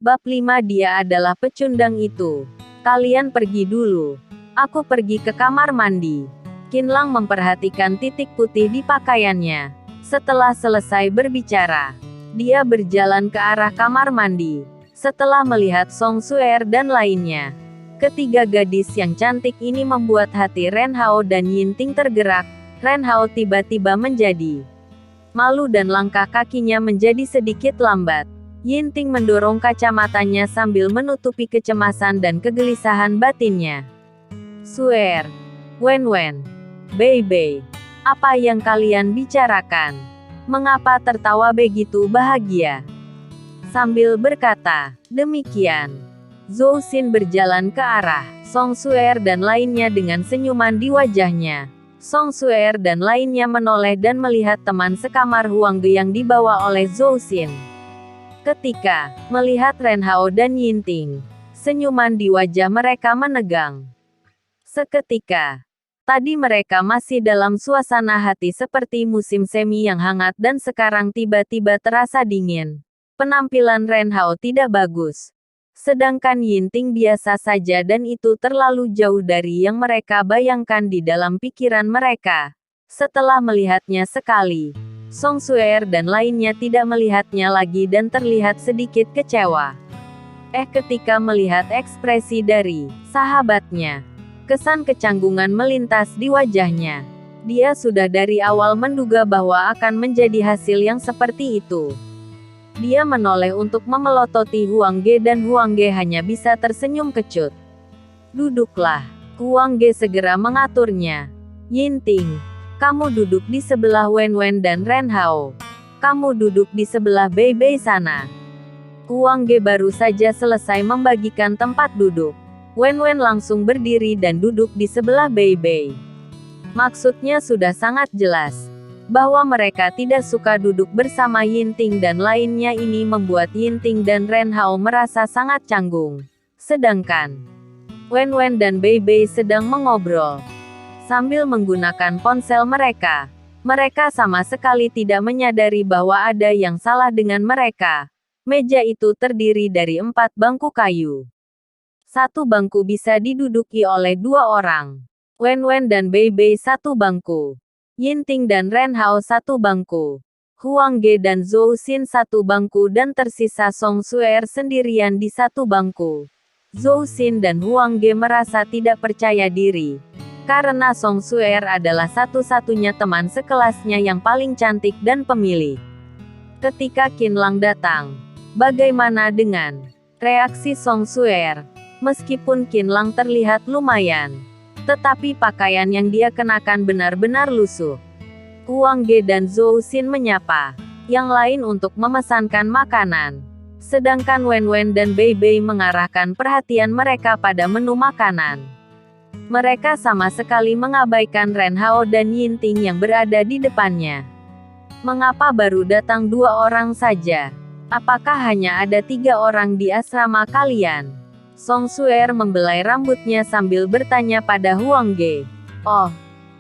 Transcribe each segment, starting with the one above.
Bab 5. Dia adalah pecundang itu. Kalian pergi dulu. Aku pergi ke kamar mandi. Qinlang memperhatikan titik putih di pakaiannya. Setelah selesai berbicara, dia berjalan ke arah kamar mandi. Setelah melihat Song Suer dan lainnya, ketiga gadis yang cantik ini membuat hati Ren Hao dan Yinting tergerak. Ren Hao tiba-tiba menjadi malu dan langkah kakinya menjadi sedikit lambat. Yinting mendorong kacamatanya sambil menutupi kecemasan dan kegelisahan batinnya. Suer, Wen, Bei, apa yang kalian bicarakan? Mengapa tertawa begitu bahagia? Sambil berkata demikian, Zhou Xin berjalan ke arah Song Suer dan lainnya dengan senyuman di wajahnya. Song Suer dan lainnya menoleh dan melihat teman sekamar Huang Ge yang dibawa oleh Zhou Xin. Ketika melihat Ren Hao dan Yinting, senyuman di wajah mereka menegang. Seketika tadi mereka masih dalam suasana hati seperti musim semi yang hangat dan sekarang tiba-tiba terasa dingin. Penampilan Ren Hao tidak bagus, sedangkan Yinting biasa saja dan itu terlalu jauh dari yang mereka bayangkan di dalam pikiran mereka. Setelah melihatnya sekali, Song Suer dan lainnya tidak melihatnya lagi dan terlihat sedikit kecewa. Ketika melihat ekspresi dari sahabatnya, kesan kecanggungan melintas di wajahnya. Dia sudah dari awal menduga bahwa akan menjadi hasil yang seperti itu. Dia menoleh untuk memelototi Huang Ge dan Huang Ge hanya bisa tersenyum kecut. Duduklah. Huang Ge segera mengaturnya. Yinting, kamu duduk di sebelah Wen dan Ren Hao. Kamu duduk di sebelah Bei sana. Huang Ge baru saja selesai membagikan tempat duduk. Wen langsung berdiri dan duduk di sebelah Bei. Maksudnya sudah sangat jelas bahwa mereka tidak suka duduk bersama Yinting dan lainnya. Ini membuat Yinting dan Ren Hao merasa sangat canggung. Sedangkan Wen dan Bei sedang mengobrol sambil menggunakan ponsel mereka. Mereka sama sekali tidak menyadari bahwa ada yang salah dengan mereka. Meja itu terdiri dari 4 bangku kayu. Satu bangku bisa diduduki oleh 2 orang. Wen dan Bei satu bangku. Yinting dan Ren Hao satu bangku. Huang Ge dan Zhou Xin satu bangku dan tersisa Song Suer sendirian di satu bangku. Zhou Xin dan Huang Ge merasa tidak percaya diri. Karena Song Suer adalah satu-satunya teman sekelasnya yang paling cantik dan pemilih. Ketika Qinlang datang, bagaimana dengan reaksi Song Suer? Meskipun Qinlang terlihat lumayan, tetapi pakaian yang dia kenakan benar-benar lusuh. Huang Ge dan Zhou Xin menyapa yang lain untuk memesankan makanan. Sedangkan Wen dan Bei mengarahkan perhatian mereka pada menu makanan. Mereka sama sekali mengabaikan Ren Hao dan Yinting yang berada di depannya. Mengapa baru datang 2 orang saja? Apakah hanya ada 3 orang di asrama kalian? Song Suer membelai rambutnya sambil bertanya pada Huang Ge. Oh,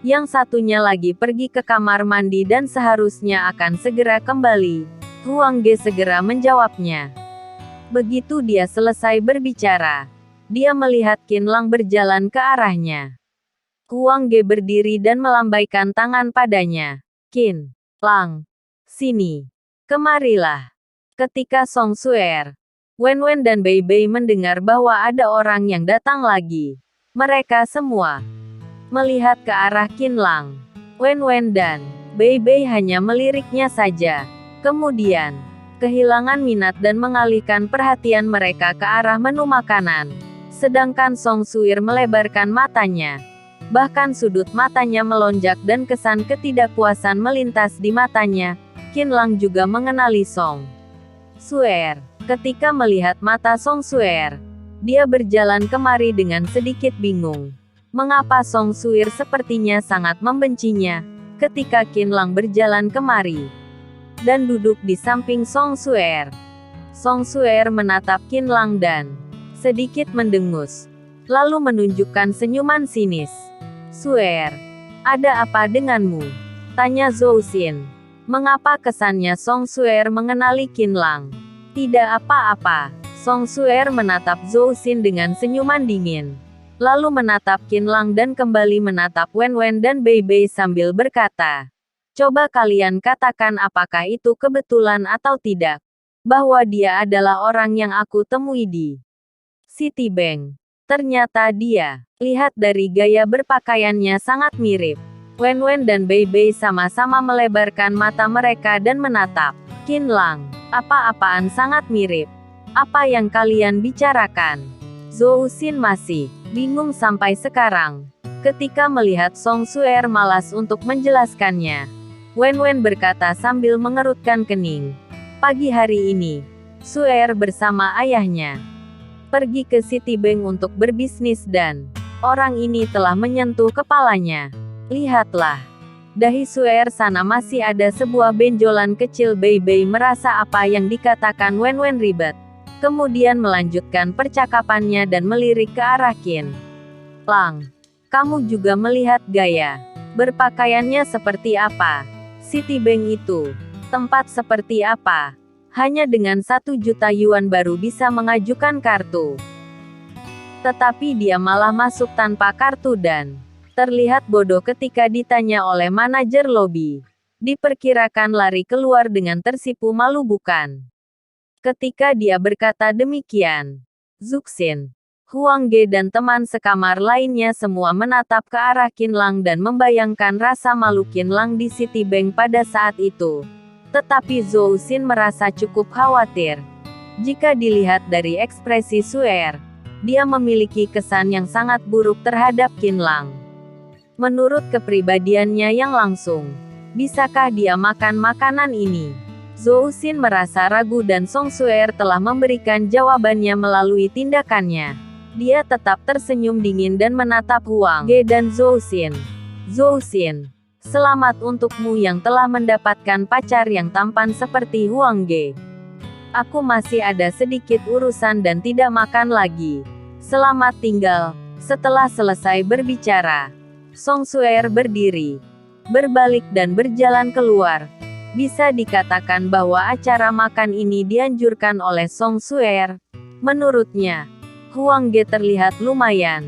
yang satunya lagi pergi ke kamar mandi dan seharusnya akan segera kembali. Huang Ge segera menjawabnya. Begitu dia selesai berbicara, dia melihat Qinlang berjalan ke arahnya. Huang Ge berdiri dan melambaikan tangan padanya. Qinlang, sini. Kemarilah. Ketika Song Suer, Wen dan Bei mendengar bahwa ada orang yang datang lagi, mereka semua melihat ke arah Qinlang. Wen dan Bei hanya meliriknya saja. Kemudian, kehilangan minat dan mengalihkan perhatian mereka ke arah menu makanan. Sedangkan Song Suer melebarkan matanya. Bahkan sudut matanya melonjak dan kesan ketidakpuasan melintas di matanya. Qinlang juga mengenali Song Suer. Ketika melihat mata Song Suer, dia berjalan kemari dengan sedikit bingung. Mengapa Song Suer sepertinya sangat membencinya? Ketika Qinlang berjalan kemari dan duduk di samping Song Suer, Song Suer menatap Qinlang dan sedikit mendengus, lalu menunjukkan senyuman sinis. Suer, ada apa denganmu? Tanya Zhou Xin. Mengapa kesannya Song Suer mengenali Qinlang? Tidak apa-apa, Song Suer menatap Zhou Xin dengan senyuman dingin. Lalu menatap Qinlang dan kembali menatap Wen Wen dan Bei Bei sambil berkata, "Coba kalian katakan apakah itu kebetulan atau tidak, bahwa dia adalah orang yang aku temui di Citibank. Ternyata dia, lihat dari gaya berpakaiannya sangat mirip." Wen Wen dan Bei Bei sama-sama melebarkan mata mereka dan menatap Qinlang. "Apa-apaan sangat mirip? Apa yang kalian bicarakan?" Zhou Xin masih bingung sampai sekarang. Ketika melihat Song Suer malas untuk menjelaskannya, Wen Wen berkata sambil mengerutkan kening. Pagi hari ini, Suer bersama ayahnya pergi ke Citibank untuk berbisnis dan orang ini telah menyentuh kepalanya. Lihatlah. Dahi Suer sana masih ada sebuah benjolan kecil. Bei Bei merasa apa yang dikatakan Wen Wen ribet. Kemudian melanjutkan percakapannya dan melirik ke arah Qin Lang. "Kamu juga melihat gaya berpakaiannya seperti apa? Citibank itu tempat seperti apa? Hanya dengan 1 juta yuan baru bisa mengajukan kartu. Tetapi dia malah masuk tanpa kartu dan terlihat bodoh ketika ditanya oleh manajer lobi. Diperkirakan lari keluar dengan tersipu malu bukan?" Ketika dia berkata demikian, Zuxin, Huang Ge dan teman sekamar lainnya semua menatap ke arah Qinlang dan membayangkan rasa malu Qinlang di Citibank pada saat itu. Tetapi Zhou Xin merasa cukup khawatir. Jika dilihat dari ekspresi Suer, dia memiliki kesan yang sangat buruk terhadap Qinlang. Menurut kepribadiannya yang langsung, bisakah dia makan makanan ini? Zhou Xin merasa ragu dan Song Suer telah memberikan jawabannya melalui tindakannya. Dia tetap tersenyum dingin dan menatap Huang Ge dan Zhou Xin. "Zhou Xin, selamat untukmu yang telah mendapatkan pacar yang tampan seperti Huang Ge. Aku masih ada sedikit urusan dan tidak makan lagi. Selamat tinggal." Setelah selesai berbicara, Song Suer berdiri, berbalik dan berjalan keluar. Bisa dikatakan bahwa acara makan ini dianjurkan oleh Song Suer. Menurutnya, Huang Ge terlihat lumayan.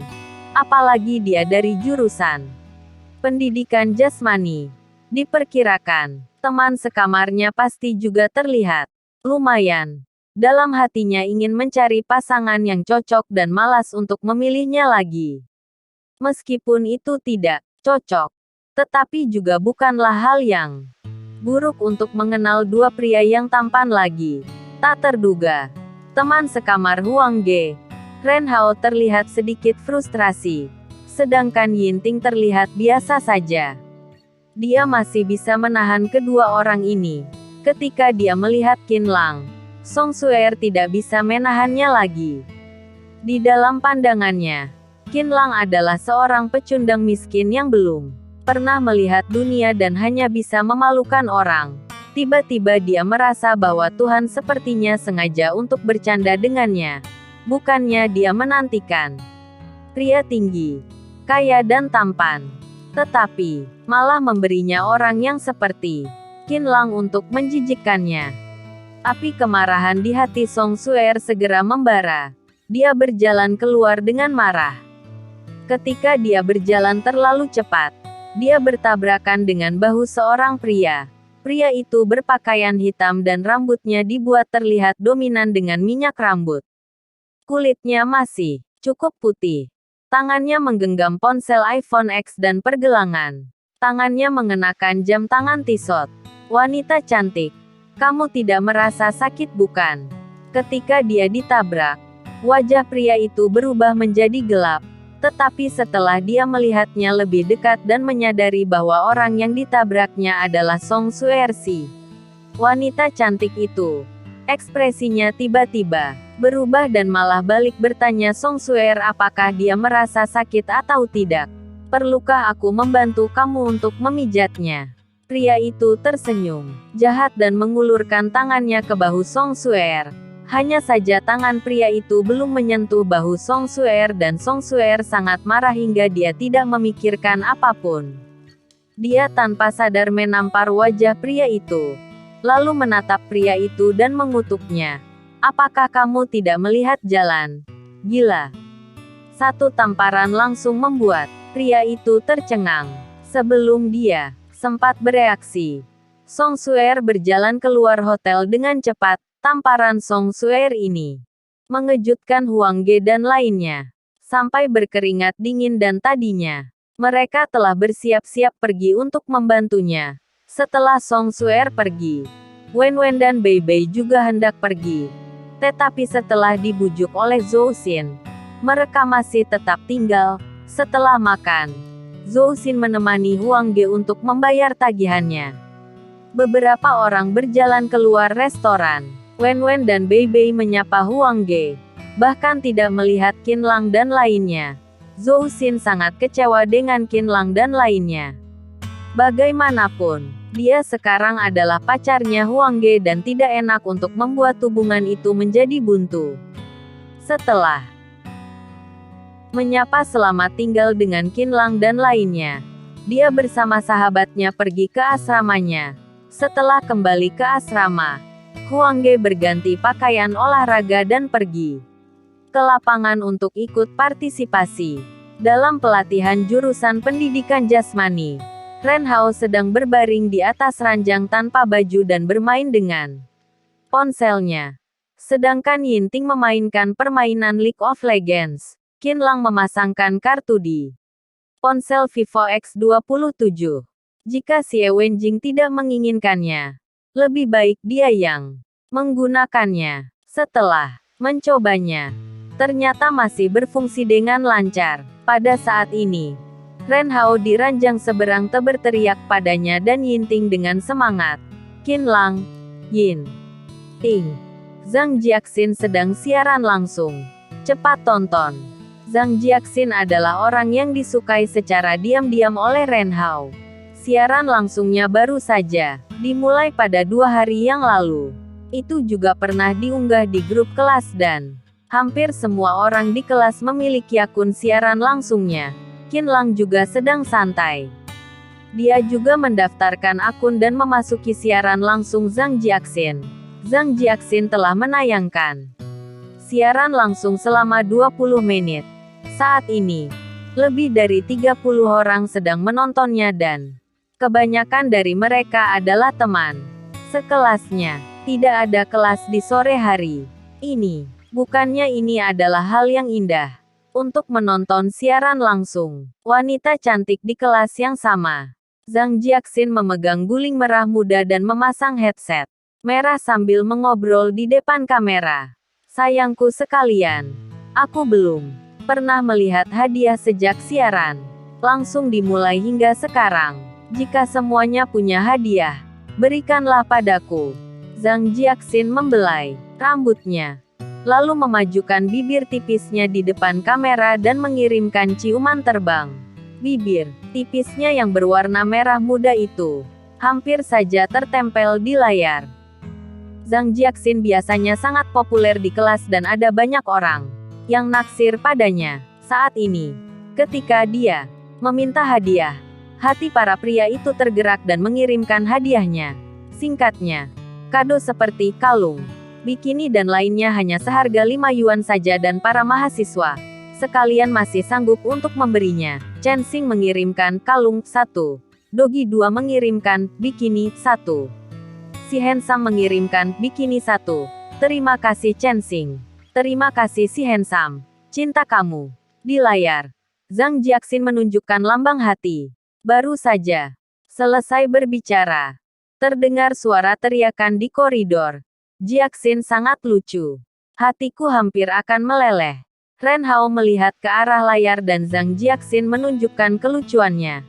Apalagi dia dari jurusan pendidikan jasmani. Diperkirakan, teman sekamarnya pasti juga terlihat lumayan. Dalam hatinya ingin mencari pasangan yang cocok dan malas untuk memilihnya lagi. Meskipun itu tidak cocok, tetapi juga bukanlah hal yang buruk untuk mengenal dua pria yang tampan lagi. Tak terduga, teman sekamar Huang Ge, Ren Hao terlihat sedikit frustrasi, sedangkan Yinting terlihat biasa saja. Dia masih bisa menahan kedua orang ini. Ketika dia melihat Qinlang, Song Suer tidak bisa menahannya lagi. Di dalam pandangannya, Qinlang adalah seorang pecundang miskin yang belum pernah melihat dunia dan hanya bisa memalukan orang. Tiba-tiba dia merasa bahwa Tuhan sepertinya sengaja untuk bercanda dengannya. Bukannya dia menantikan pria tinggi, kaya dan tampan, tetapi malah memberinya orang yang seperti Qinlang untuk menjijikkannya. Api kemarahan di hati Song Suer segera membara. Dia berjalan keluar dengan marah. Ketika dia berjalan terlalu cepat, dia bertabrakan dengan bahu seorang pria. Pria itu berpakaian hitam dan rambutnya dibuat terlihat dominan dengan minyak rambut. Kulitnya masih cukup putih. Tangannya menggenggam ponsel iPhone X dan pergelangan tangannya mengenakan jam tangan Tissot. "Wanita cantik, kamu tidak merasa sakit bukan?" Ketika dia ditabrak, wajah pria itu berubah menjadi gelap. Tetapi setelah dia melihatnya lebih dekat dan menyadari bahwa orang yang ditabraknya adalah Song Suer si wanita cantik itu, ekspresinya tiba-tiba berubah dan malah balik bertanya Song Suer apakah dia merasa sakit atau tidak. "Perlukah aku membantu kamu untuk memijatnya?" Pria itu tersenyum jahat dan mengulurkan tangannya ke bahu Song Suer. Hanya saja tangan pria itu belum menyentuh bahu Song Suer dan Song Suer sangat marah hingga dia tidak memikirkan apapun. Dia tanpa sadar menampar wajah pria itu, lalu menatap pria itu dan mengutuknya. Apakah kamu tidak melihat jalan? Gila. Satu tamparan langsung membuat pria itu tercengang. Sebelum dia sempat bereaksi, Song Suer berjalan keluar hotel dengan cepat. Tamparan Song Suer ini mengejutkan Huang Ge dan lainnya. Sampai berkeringat dingin dan tadinya mereka telah bersiap-siap pergi untuk membantunya. Setelah Song Suer pergi, Wen Wen dan Bei Bei juga hendak pergi. Tetapi setelah dibujuk oleh Zhou Xin, mereka masih tetap tinggal. Setelah makan, Zhou Xin menemani Huang Ge untuk membayar tagihannya. Beberapa orang berjalan keluar restoran. Wen Wen dan Bei Bei menyapa Huang Ge, bahkan tidak melihat Qin Lang dan lainnya. Zhou Xin sangat kecewa dengan Qin Lang dan lainnya. Bagaimanapun, dia sekarang adalah pacarnya Huang Ge dan tidak enak untuk membuat hubungan itu menjadi buntu. Setelah menyapa selamat tinggal dengan Qin Lang dan lainnya, dia bersama sahabatnya pergi ke asramanya. Setelah kembali ke asrama, Huang Ge berganti pakaian olahraga dan pergi ke lapangan untuk ikut partisipasi dalam pelatihan jurusan pendidikan jasmani. Ren Hao sedang berbaring di atas ranjang tanpa baju dan bermain dengan ponselnya. Sedangkan Yinting memainkan permainan League of Legends. Qin Lang memasangkan kartu di ponsel Vivo X27. Jika Xie Wenjing tidak menginginkannya, lebih baik dia yang menggunakannya. Setelah mencobanya, ternyata masih berfungsi dengan lancar. Pada saat ini, Ren Hao di ranjang seberang berteriak padanya dan Yinting dengan semangat. Qin Lang, Yin Ting, Zhang Jiaxin sedang siaran langsung. Cepat tonton. Zhang Jiaxin adalah orang yang disukai secara diam-diam oleh Ren Hao. Siaran langsungnya baru saja dimulai pada 2 hari yang lalu. Itu juga pernah diunggah di grup kelas dan hampir semua orang di kelas memiliki akun siaran langsungnya. Qin Lang juga sedang santai. Dia juga mendaftarkan akun dan memasuki siaran langsung Zhang Jiaxin. Zhang Jiaxin telah menayangkan siaran langsung selama 20 menit. Saat ini, lebih dari 30 orang sedang menontonnya dan kebanyakan dari mereka adalah teman sekelasnya. Tidak ada kelas di sore hari ini. Bukannya ini adalah hal yang indah untuk menonton siaran langsung wanita cantik di kelas yang sama. Zhang Jiaxin memegang guling merah muda dan memasang headset merah sambil mengobrol di depan kamera. Sayangku sekalian, aku belum pernah melihat hadiah sejak siaran langsung dimulai hingga sekarang. Jika semuanya punya hadiah, berikanlah padaku. Zhang Jiaxin membelai rambutnya, lalu memajukan bibir tipisnya di depan kamera dan mengirimkan ciuman terbang. Bibir tipisnya yang berwarna merah muda itu hampir saja tertempel di layar. Zhang Jiaxin biasanya sangat populer di kelas dan ada banyak orang yang naksir padanya. Saat ini, ketika dia meminta hadiah, hati para pria itu tergerak dan mengirimkan hadiahnya. Singkatnya, kado seperti kalung, bikini dan lainnya hanya seharga 5 yuan saja dan para mahasiswa sekalian masih sanggup untuk memberinya. Chen Xing mengirimkan kalung 1. Dogi 2 mengirimkan bikini 1. Si Handsome mengirimkan bikini 1. Terima kasih Chen Xing. Terima kasih si Handsome. Cinta kamu. Di layar, Zhang Jiaxin menunjukkan lambang hati. Baru saja selesai berbicara, terdengar suara teriakan di koridor. Jiaxin sangat lucu. Hatiku hampir akan meleleh. Ren Hao melihat ke arah layar dan Zhang Jiaxin menunjukkan kelucuannya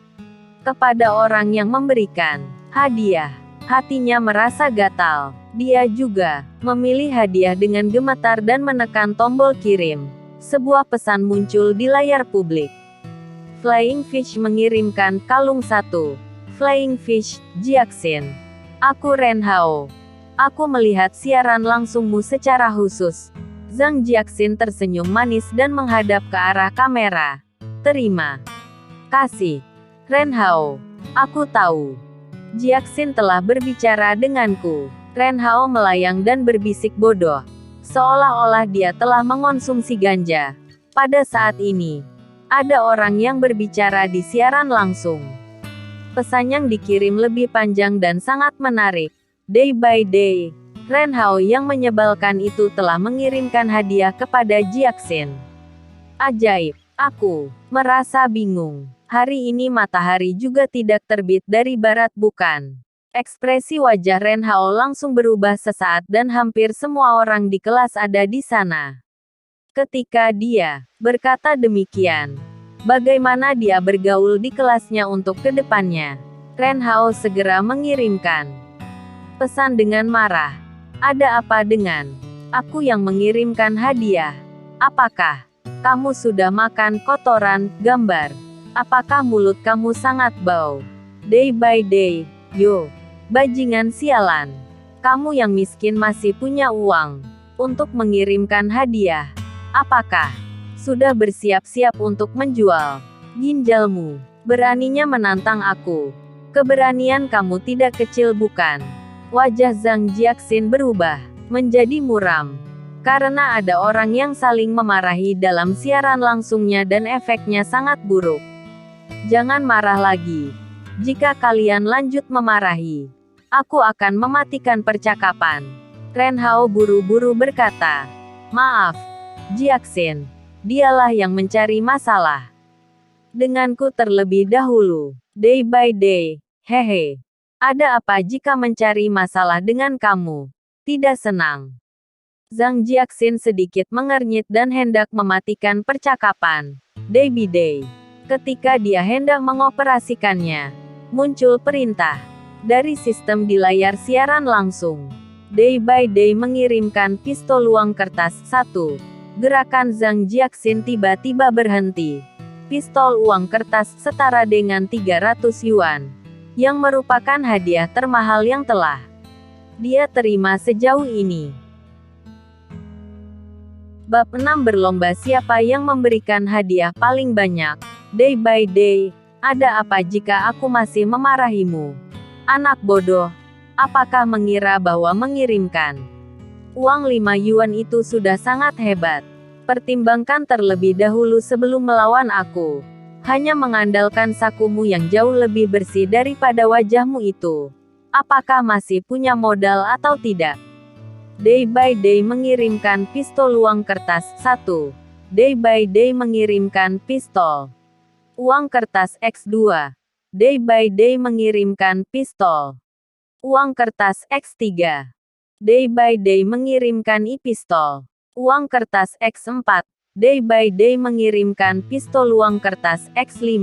kepada orang yang memberikan hadiah. Hatinya merasa gatal. Dia juga memilih hadiah dengan gemetar dan menekan tombol kirim. Sebuah pesan muncul di layar publik. Flying Fish mengirimkan kalung 1. Flying Fish, Jiaxin. Aku Ren Hao. Aku melihat siaran langsungmu secara khusus. Zhang Jiaxin tersenyum manis dan menghadap ke arah kamera. Terima kasih, Ren Hao. Aku tahu Jiaxin telah berbicara denganku. Ren Hao melayang dan berbisik bodoh. Seolah-olah dia telah mengonsumsi ganja. Pada saat ini, ada orang yang berbicara di siaran langsung. Pesan yang dikirim lebih panjang dan sangat menarik. Day by day, Ren Hao yang menyebalkan itu telah mengirimkan hadiah kepada Jiaxin. Ajaib, aku merasa bingung. Hari ini matahari juga tidak terbit dari barat, bukan? Ekspresi wajah Ren Hao langsung berubah sesaat dan hampir semua orang di kelas ada di sana. Ketika dia berkata demikian, bagaimana dia bergaul di kelasnya untuk kedepannya? Ren Hao segera mengirimkan pesan dengan marah. Ada apa dengan aku yang mengirimkan hadiah? Apakah kamu sudah makan kotoran gambar? Apakah mulut kamu sangat bau? Day by day, yo. Bajingan sialan. Kamu yang miskin masih punya uang untuk mengirimkan hadiah. Apakah sudah bersiap-siap untuk menjual ginjalmu? Beraninya menantang aku. Keberanian kamu tidak kecil, bukan? Wajah Zhang Jiaxin berubah menjadi muram. Karena ada orang yang saling memarahi dalam siaran langsungnya dan efeknya sangat buruk. Jangan marah lagi. Jika kalian lanjut memarahi, aku akan mematikan percakapan. Ren Hao buru-buru berkata. Maaf, Jiaxin. Dialah yang mencari masalah denganku terlebih dahulu. Day by day, hehe. Ada apa jika mencari masalah dengan kamu? Tidak senang. Zhang Jiaxin sedikit mengernyit dan hendak mematikan percakapan. Day by day. Ketika dia hendak mengoperasikannya, muncul perintah dari sistem di layar siaran langsung. Day by day mengirimkan pistol uang kertas 1. Gerakan Zhang Jiaxin tiba-tiba berhenti. Pistol uang kertas setara dengan 300 yuan, yang merupakan hadiah termahal yang telah dia terima sejauh ini. Bab 6 berlomba siapa yang memberikan hadiah paling banyak. Day by day, ada apa jika aku masih memarahimu? Anak bodoh, apakah mengira bahwa mengirimkan uang 5 yuan itu sudah sangat hebat? Pertimbangkan terlebih dahulu sebelum melawan aku. Hanya mengandalkan sakumu yang jauh lebih bersih daripada wajahmu itu. Apakah masih punya modal atau tidak? Day by day mengirimkan pistol uang kertas 1. Day by day mengirimkan pistol uang kertas X2. Day by day mengirimkan pistol uang kertas X3. Day by day mengirimkan pistol uang kertas X4. Day by day mengirimkan pistol uang kertas X5.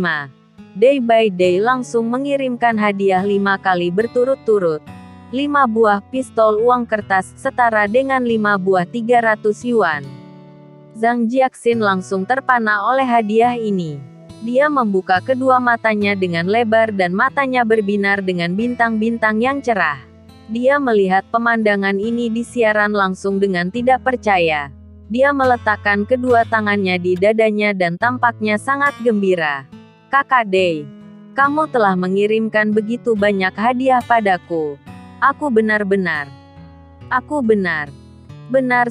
Day by day langsung mengirimkan hadiah 5 kali berturut-turut. 5 buah pistol uang kertas setara dengan 5 buah 300 yuan. Zhang Jiaxin langsung terpana oleh hadiah ini. Dia membuka kedua matanya dengan lebar dan matanya berbinar dengan bintang-bintang yang cerah. Dia melihat pemandangan ini di siaran langsung dengan tidak percaya. Dia meletakkan kedua tangannya di dadanya dan tampaknya sangat gembira. Kakak Day, kamu telah mengirimkan begitu banyak hadiah padaku. Aku benar-benar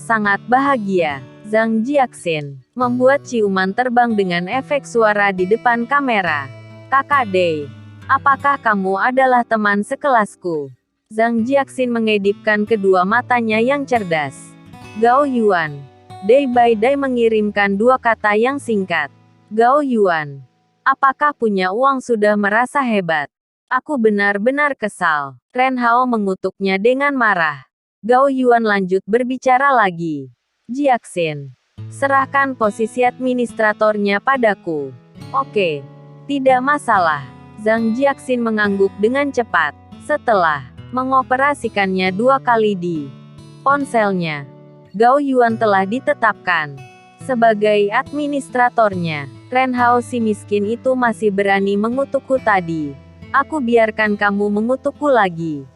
sangat bahagia. Zhang Jiaxin membuat ciuman terbang dengan efek suara di depan kamera. Kakak Day, apakah kamu adalah teman sekelasku? Zhang Jiaxin mengedipkan kedua matanya yang cerdas. Gao Yuan. Day by day mengirimkan 2 kata yang singkat. Gao Yuan. Apakah punya uang sudah merasa hebat? Aku benar-benar kesal. Ren Hao mengutuknya dengan marah. Gao Yuan lanjut berbicara lagi. Jiaxin, serahkan posisi administratornya padaku. Oke, tidak masalah. Zhang Jiaxin mengangguk dengan cepat. Setelah mengoperasikannya 2 kali di ponselnya, Gao Yuan telah ditetapkan sebagai administratornya. Ren Hao si miskin itu masih berani mengutukku tadi. Aku biarkan kamu mengutukku lagi.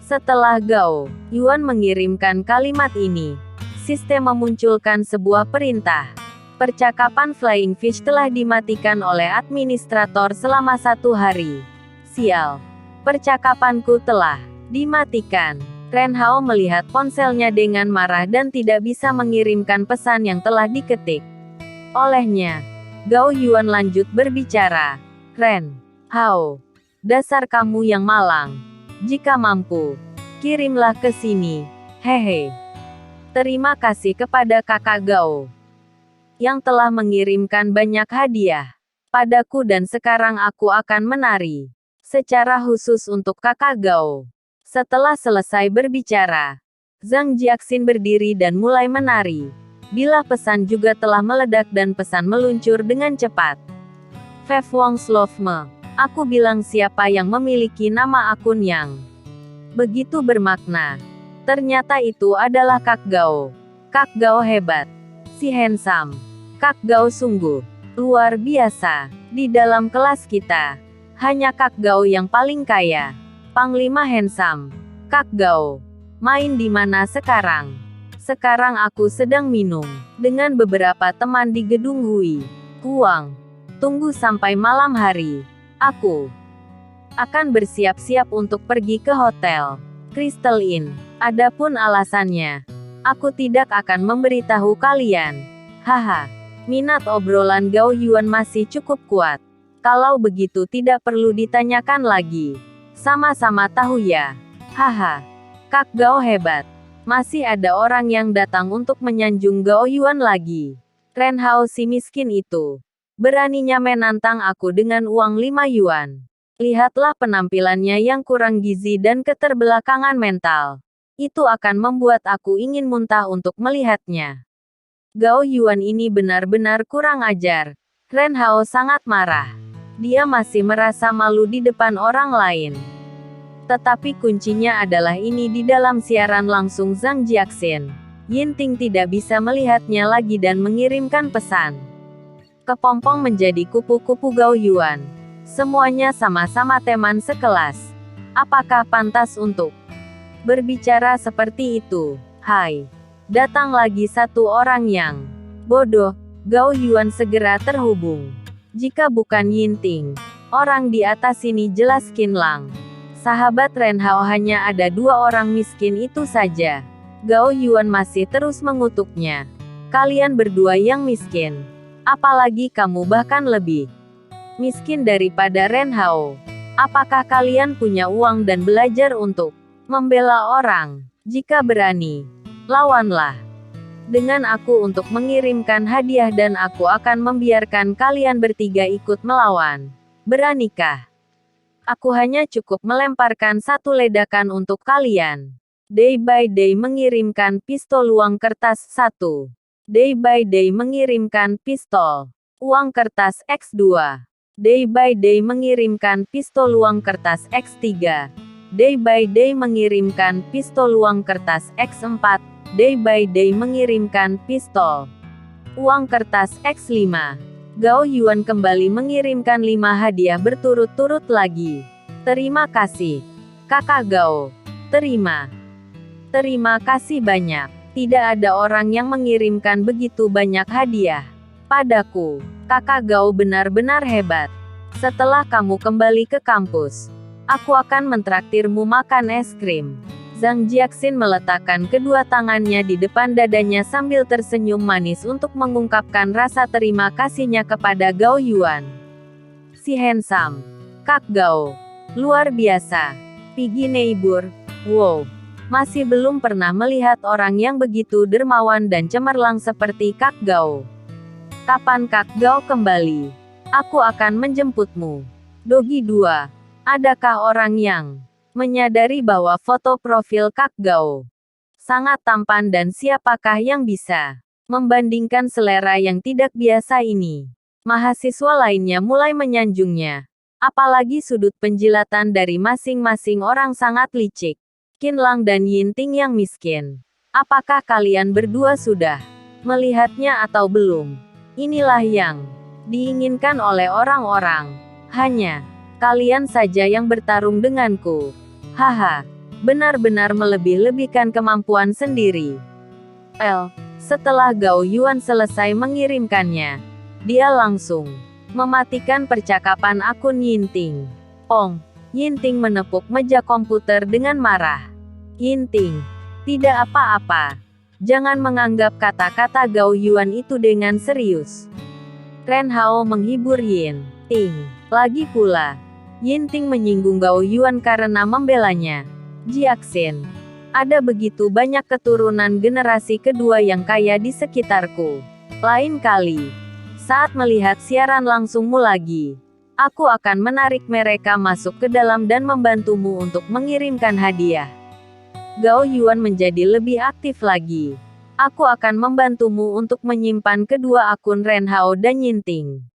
Setelah Gao Yuan mengirimkan kalimat ini, sistem memunculkan sebuah perintah. Percakapan Flying Fish telah dimatikan oleh administrator selama 1 hari. Sial. Percakapanku telah dimatikan. Ren Hao melihat ponselnya dengan marah dan tidak bisa mengirimkan pesan yang telah diketik olehnya. Gao Yuan lanjut berbicara. Ren Hao, dasar kamu yang malang. Jika mampu, kirimlah ke sini. Hehe. Terima kasih kepada kakak Gao yang telah mengirimkan banyak hadiah padaku dan sekarang aku akan menari secara khusus untuk kakak Gao. Setelah selesai berbicara, Zhang Jiaxin berdiri dan mulai menari. Bila pesan juga telah meledak dan pesan meluncur dengan cepat. Fev Wong Love Me. Aku bilang siapa yang memiliki nama akun yang begitu bermakna. Ternyata itu adalah Kak Gao. Kak Gao hebat. Si handsome. Kak Gao sungguh luar biasa. Di dalam kelas kita, hanya Kak Gao yang paling kaya. Panglima handsome. Kak Gao, main di mana sekarang? Sekarang aku sedang minum dengan beberapa teman di gedung Hui Huang. Tunggu sampai malam hari. Aku akan bersiap-siap untuk pergi ke hotel Crystal Inn. Adapun alasannya, aku tidak akan memberitahu kalian. Haha. Minat obrolan Gao Yuan masih cukup kuat. Kalau begitu tidak perlu ditanyakan lagi. Sama-sama tahu ya. Haha. Kak Gao hebat. Masih ada orang yang datang untuk menyanjung Gao Yuan lagi. Ren Hao si miskin itu. Beraninya menantang aku dengan uang 5 yuan. Lihatlah penampilannya yang kurang gizi dan keterbelakangan mental. Itu akan membuat aku ingin muntah untuk melihatnya. Gao Yuan ini benar-benar kurang ajar. Ren Hao sangat marah. Dia masih merasa malu di depan orang lain. Tetapi kuncinya adalah ini di dalam siaran langsung Zhang Jiaxin. Yinting tidak bisa melihatnya lagi dan mengirimkan pesan. Kepompong menjadi kupu-kupu Gao Yuan. Semuanya sama-sama teman sekelas. Apakah pantas untuk berbicara seperti itu? Hai. Datang lagi satu orang yang bodoh. Gao Yuan segera terhubung. Jika bukan Yinting, orang di atas sini jelas Qin Lang. Sahabat Ren Hao hanya ada 2 orang miskin itu saja. Gao Yuan masih terus mengutuknya. Kalian berdua yang miskin. Apalagi kamu bahkan lebih miskin daripada Ren Hao. Apakah kalian punya uang dan belajar untuk membela orang? Jika berani, lawanlah dengan aku untuk mengirimkan hadiah dan aku akan membiarkan kalian bertiga ikut melawan. Beranikah? Aku hanya cukup melemparkan 1 ledakan untuk kalian. Day by Day mengirimkan pistol uang kertas 1. Day by Day mengirimkan pistol uang kertas X2. Day by Day mengirimkan pistol uang kertas X3. Day by Day mengirimkan pistol uang kertas X4. Day by Day mengirimkan pistol uang kertas X5. Gao Yuan kembali mengirimkan 5 hadiah berturut-turut lagi. Terima kasih, Kakak Gao. Terima kasih banyak. Tidak ada orang yang mengirimkan begitu banyak hadiah padaku. Kakak Gao benar-benar hebat. Setelah kamu kembali ke kampus, aku akan mentraktirmu makan es krim. Zhang Jiaxin meletakkan kedua tangannya di depan dadanya sambil tersenyum manis untuk mengungkapkan rasa terima kasihnya kepada Gao Yuan. Si handsome. Kak Gao. Luar biasa. Piggy neighbor. Wow. Masih belum pernah melihat orang yang begitu dermawan dan cemerlang seperti Kak Gao. Kapan Kak Gao kembali? Aku akan menjemputmu. Dogi 2. Adakah orang yang menyadari bahwa foto profil Kak Gao sangat tampan dan siapakah yang bisa membandingkan selera yang tidak biasa ini? Mahasiswa lainnya mulai menyanjungnya. Apalagi sudut penjilatan dari masing-masing orang sangat licik. Qin Lang dan Yinting yang miskin. Apakah kalian berdua sudah melihatnya atau belum? Inilah yang diinginkan oleh orang-orang. Hanya kalian saja yang bertarung denganku. Haha, benar-benar melebih-lebihkan kemampuan sendiri. Setelah Gao Yuan selesai mengirimkannya, dia langsung mematikan percakapan akun Yinting. Yinting menepuk meja komputer dengan marah. Yinting. Tidak apa-apa. Jangan menganggap kata-kata Gao Yuan itu dengan serius. Ren Hao menghibur Yinting. Lagi pula, Yinting menyinggung Gao Yuan karena membelanya. Jiaxin. Ada begitu banyak keturunan generasi kedua yang kaya di sekitarku. Lain kali, saat melihat siaran langsungmu lagi, aku akan menarik mereka masuk ke dalam dan membantumu untuk mengirimkan hadiah. Gao Yuan menjadi lebih aktif lagi. Aku akan membantumu untuk menyimpan kedua akun Ren Hao dan Yinting.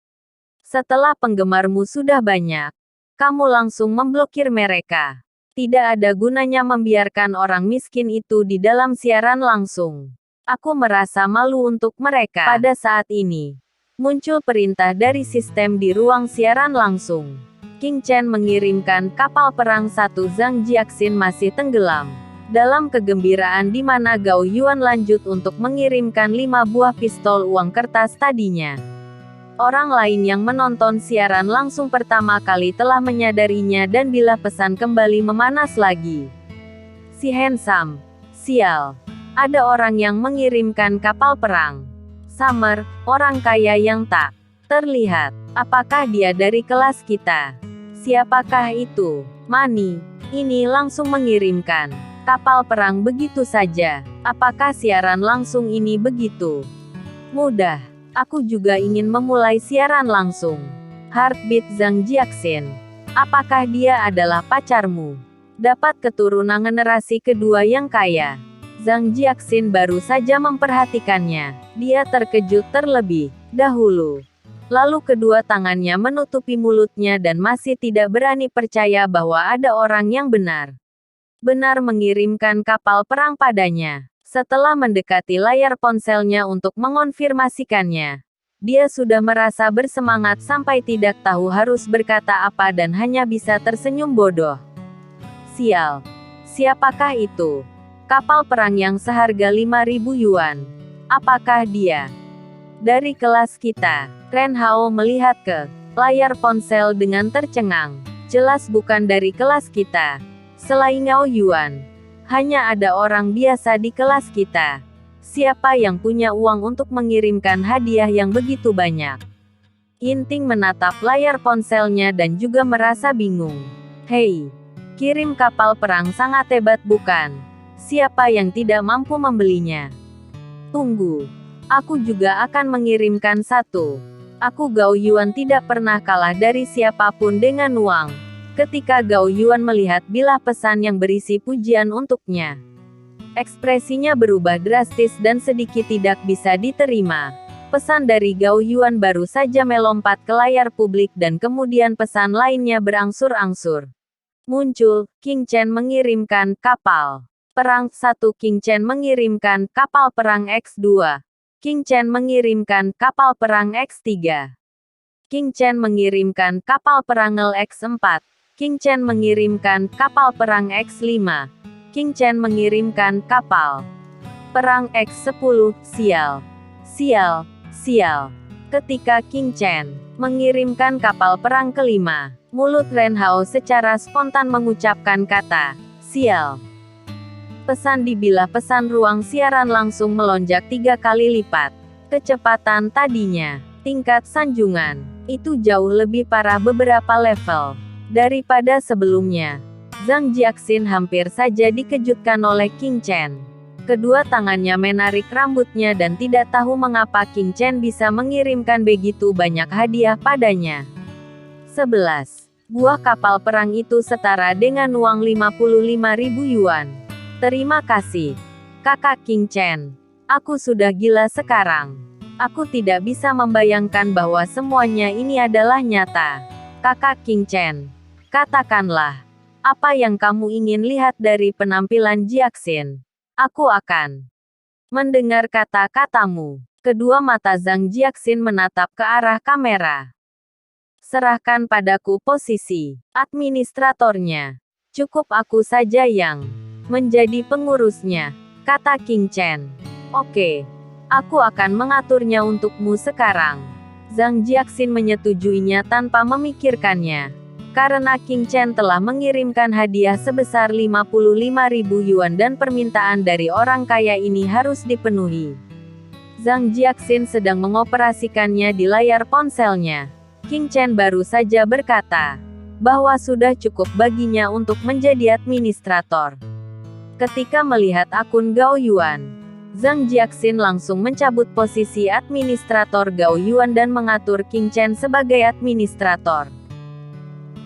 Setelah penggemarmu sudah banyak, kamu langsung memblokir mereka. Tidak ada gunanya membiarkan orang miskin itu di dalam siaran langsung. Aku merasa malu untuk mereka. Pada saat ini, muncul perintah dari sistem di ruang siaran langsung. King Chen mengirimkan kapal perang satu. Zhang Jiaxin masih tenggelam dalam kegembiraan di mana Gao Yuan lanjut untuk mengirimkan 5 buah pistol uang kertas tadinya. Orang lain yang menonton siaran langsung pertama kali telah menyadarinya dan bila pesan kembali memanas lagi. Si handsome. Sial. Ada orang yang mengirimkan kapal perang. Summer, orang kaya yang tak terlihat. Apakah dia dari kelas kita? Siapakah itu? Mani. Ini langsung mengirimkan kapal perang begitu saja. Apakah siaran langsung ini begitu mudah? Aku juga ingin memulai siaran langsung. Heartbeat Zhang Jiaxin. Apakah dia adalah pacarmu? Dapat keturunan generasi kedua yang kaya. Zhang Jiaxin baru saja memperhatikannya. Dia terkejut terlebih dahulu. Lalu kedua tangannya menutupi mulutnya dan masih tidak berani percaya bahwa ada orang yang benar mengirimkan kapal perang padanya. Setelah mendekati layar ponselnya untuk mengonfirmasikannya, dia sudah merasa bersemangat sampai tidak tahu harus berkata apa dan hanya bisa tersenyum bodoh. Sial. Siapakah itu? Kapal perang yang seharga 5.000 yuan. Apakah dia dari kelas kita? Ren Hao melihat ke layar ponsel dengan tercengang. Jelas bukan dari kelas kita. Selain Gao Yuan, hanya ada orang biasa di kelas kita. Siapa yang punya uang untuk mengirimkan hadiah yang begitu banyak? Yinting menatap layar ponselnya dan juga merasa bingung. Hei, kirim kapal perang sangat hebat bukan? Siapa yang tidak mampu membelinya? Tunggu, aku juga akan mengirimkan satu. Aku Gao Yuan tidak pernah kalah dari siapapun dengan uang. Ketika Gao Yuan melihat bilah pesan yang berisi pujian untuknya, ekspresinya berubah drastis dan sedikit tidak bisa diterima. Pesan dari Gao Yuan baru saja melompat ke layar publik dan kemudian pesan lainnya berangsur-angsur muncul. King Chen mengirimkan kapal perang 1. King Chen mengirimkan kapal perang X2. King Chen mengirimkan kapal perang X3. King Chen mengirimkan kapal perang X4. King Chen mengirimkan kapal perang X5. King Chen mengirimkan kapal perang X10. Sial. Sial. Sial. Ketika King Chen mengirimkan kapal perang kelima, mulut Ren Hao secara spontan mengucapkan kata, sial. Pesan di bilah pesan ruang siaran langsung melonjak 3 kali lipat. Kecepatan tadinya, tingkat sanjungan, itu jauh lebih parah beberapa level daripada sebelumnya. Zhang Jiaxin hampir saja dikejutkan oleh King Chen. Kedua tangannya menarik rambutnya dan tidak tahu mengapa King Chen bisa mengirimkan begitu banyak hadiah padanya. 11 buah kapal perang itu setara dengan uang 55.000 yuan. Terima kasih, kakak King Chen. Aku sudah gila sekarang. Aku tidak bisa membayangkan bahwa semuanya ini adalah nyata. Kakak King Chen, katakanlah, apa yang kamu ingin lihat dari penampilan Jiaxin? Aku akan mendengar kata-katamu. Kedua mata Zhang Jiaxin menatap ke arah kamera. Serahkan padaku posisi administratornya. Cukup aku saja yang menjadi pengurusnya, kata King Chen. Oke, aku akan mengaturnya untukmu sekarang. Zhang Jiaxin menyetujuinya tanpa memikirkannya. Karena King Chen telah mengirimkan hadiah sebesar 55.000 yuan dan permintaan dari orang kaya ini harus dipenuhi. Zhang Jiaxin sedang mengoperasikannya di layar ponselnya. King Chen baru saja berkata bahwa sudah cukup baginya untuk menjadi administrator. Ketika melihat akun Gao Yuan, Zhang Jiaxin langsung mencabut posisi administrator Gao Yuan dan mengatur King Chen sebagai administrator.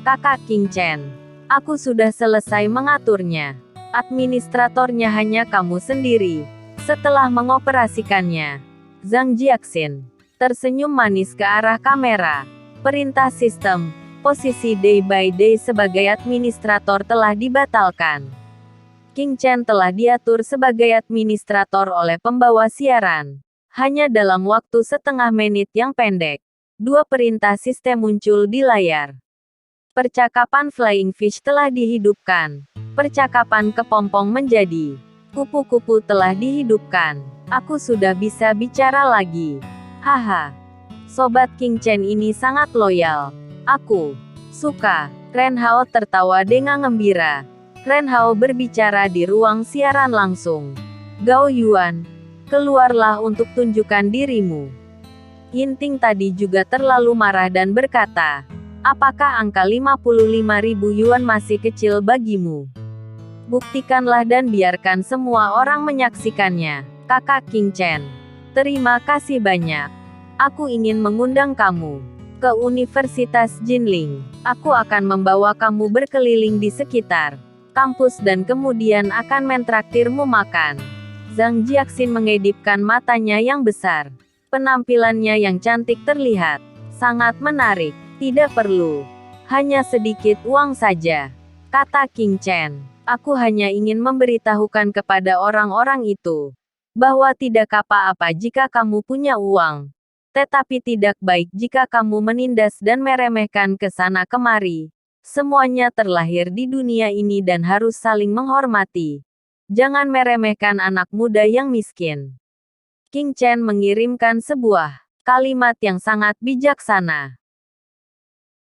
Kakak King Chen, aku sudah selesai mengaturnya. Administratornya hanya kamu sendiri. Setelah mengoperasikannya, Zhang Jiaxin tersenyum manis ke arah kamera. Perintah sistem, posisi Day by Day sebagai administrator telah dibatalkan. King Chen telah diatur sebagai administrator oleh pembawa siaran. Hanya dalam waktu setengah menit yang pendek, dua perintah sistem muncul di layar. Percakapan Flying Fish telah dihidupkan. Percakapan kepompong menjadi kupu-kupu telah dihidupkan. Aku sudah bisa bicara lagi. Haha. Sobat King Chen ini sangat loyal. Aku suka. Ren Hao tertawa dengan gembira. Ren Hao berbicara di ruang siaran langsung. Gao Yuan, keluarlah untuk tunjukkan dirimu. Yinting tadi juga terlalu marah dan berkata, apakah angka 55.000 yuan masih kecil bagimu? Buktikanlah dan biarkan semua orang menyaksikannya. Kakak King Chen, terima kasih banyak. Aku ingin mengundang kamu ke Universitas Jinling. Aku akan membawa kamu berkeliling di sekitar kampus dan kemudian akan mentraktirmu makan. Zhang Jiaxin mengedipkan matanya yang besar. Penampilannya yang cantik terlihat sangat menarik. Tidak perlu. Hanya sedikit uang saja, kata King Chen. Aku hanya ingin memberitahukan kepada orang-orang itu bahwa tidak apa-apa jika kamu punya uang. Tetapi tidak baik jika kamu menindas dan meremehkan ke sana kemari. Semuanya terlahir di dunia ini dan harus saling menghormati. Jangan meremehkan anak muda yang miskin. King Chen mengirimkan sebuah kalimat yang sangat bijaksana.